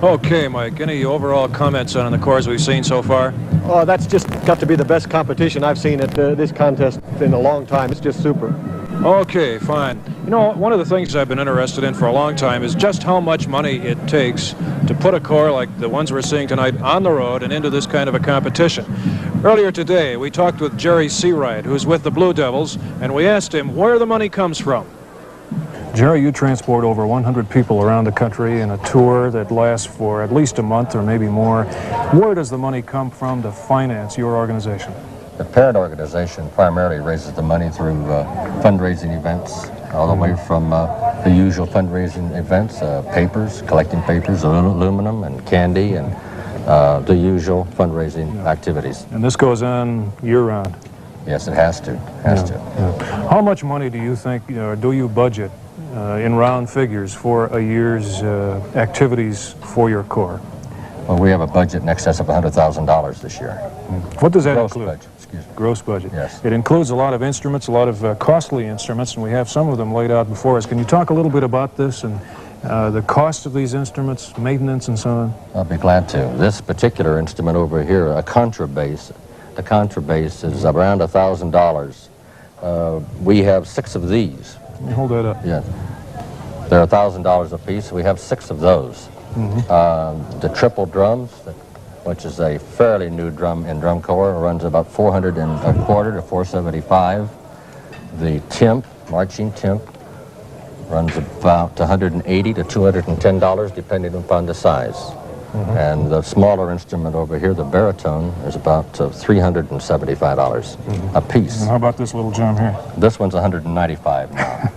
Okay, Mike, any overall comments on the cores we've seen so far? Oh, that's just got to be the best competition I've seen at this contest in a long time. It's just super. Okay, fine. You know, one of the things I've been interested in for a long time is just how much money it takes to put a core like the ones we're seeing tonight on the road and into this kind of a competition. Earlier today, we talked with Jerry Seawright, who's with the Blue Devils, and we asked him where the money comes from. Jerry, you transport over 100 people around the country in a tour that lasts for at least a month or maybe more. Where does the money come from to finance your organization? The parent organization primarily raises the money through fundraising events, all the way from the usual fundraising events, papers, collecting papers, aluminum and candy, and the usual fundraising activities. And this goes on year-round? Yes, it has to. Yeah. How much money do you think, or do you budget in round figures for a year's activities for your corps? Well, we have a budget in excess of $100,000 this year. What does that Gross include? budget, excuse me. Gross budget. Yes. It includes a lot of instruments, a lot of costly instruments, and we have some of them laid out before us. Can you talk a little bit about this and the cost of these instruments, maintenance, and so on? I'll be glad to. This particular instrument over here, a contrabass, the contrabass is around $1,000. We have 6 of these. Let me hold that up. Yeah. They're $1,000 a piece. We have 6 of those. The triple drums, which is a fairly new drum in drum corps, runs about $400 a quarter to $475. The timp, marching timp, runs about $180 to $210, depending upon the size. And the smaller instrument over here, the baritone, is about $375 a piece. And how about this little drum here? This one's $195 now.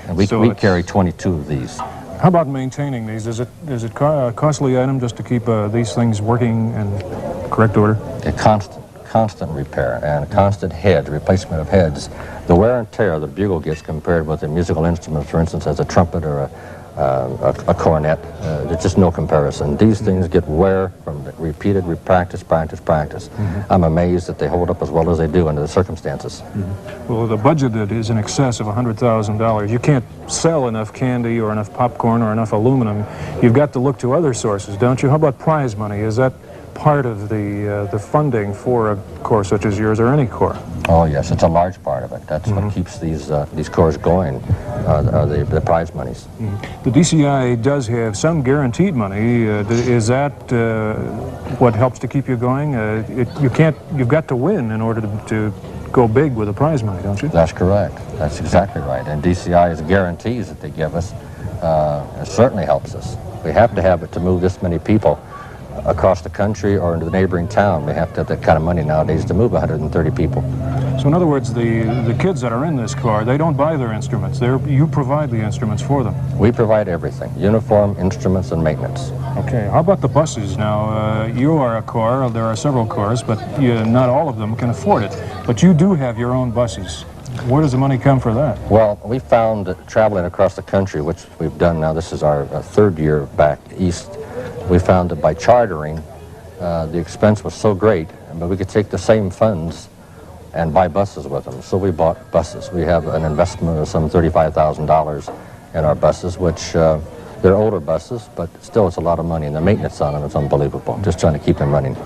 And we carry 22 of these. How about maintaining these? Is it a costly item just to keep these things working in correct order? A constant repair and a constant replacement of heads. The wear and tear that a bugle gets compared with a musical instrument, for instance, as a trumpet or a cornet, there's just no comparison. These things get wear from repeated practice. I'm amazed that they hold up as well as they do under the circumstances. Well, the budget that is in excess of $100,000, you can't sell enough candy or enough popcorn or enough aluminum. You've got to look to other sources, don't you? How about prize money? Is that part of the funding for a corps such as yours or any corps? Oh yes, it's a large part of it. That's what keeps these corps going, the prize monies. The DCI does have some guaranteed money. Is that what helps to keep you going? You've got to win in order to go big with the prize money, don't you? That's correct. That's exactly right. And DCI's guarantees that they give us it certainly helps us. We have to have it to move this many people across the country or into the neighboring town. We have to have that kind of money nowadays to move 130 people. So in other words, the kids that are in this corps, they don't buy their instruments. You provide the instruments for them. We provide everything, uniform, instruments, and maintenance. Okay, how about the buses now? You are a corps, there are several corps, but not all of them can afford it. But you do have your own buses. Where does the money come for that? Well, we found that traveling across the country, which we've done now, this is our 3rd year back east, we found that by chartering, the expense was so great, but we could take the same funds and buy buses with them. So we bought buses. We have an investment of some $35,000 in our buses, which they're older buses, but still it's a lot of money, and the maintenance on them is unbelievable, just trying to keep them running.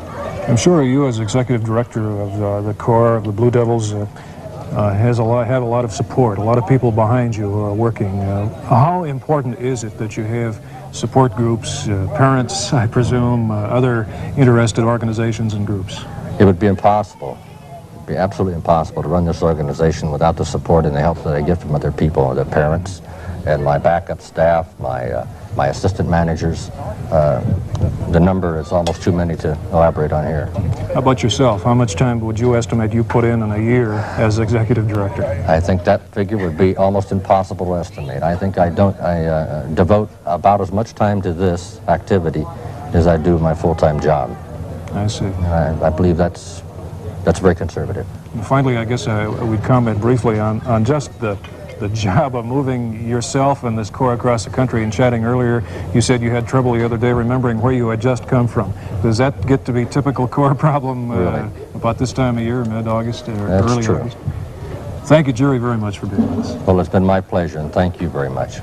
I'm sure you, as executive director of the Corps of the Blue Devils, have a lot of support, a lot of people behind you who are working. How important is it that you have support groups, parents, I presume, other interested organizations and groups? It would be impossible. It would be absolutely impossible to run this organization without the support and the help that I get from other people, the parents, and my backup staff, my assistant managers. The number is almost too many to elaborate on here. How about yourself? How much time would you estimate you put in a year as executive director? I think that figure would be almost impossible to estimate. I think I devote about as much time to this activity as I do my full-time job. I see. I believe that's very conservative. And finally, I guess we'd comment briefly on just the job of moving yourself and this corps across the country. And chatting earlier, you said you had trouble the other day remembering where you had just come from. Does that get to be typical corps problem really? About this time of year, mid-August or That's early true. August? Thank you, Jerry, very much for being with us. Well, it's been my pleasure, and thank you very much.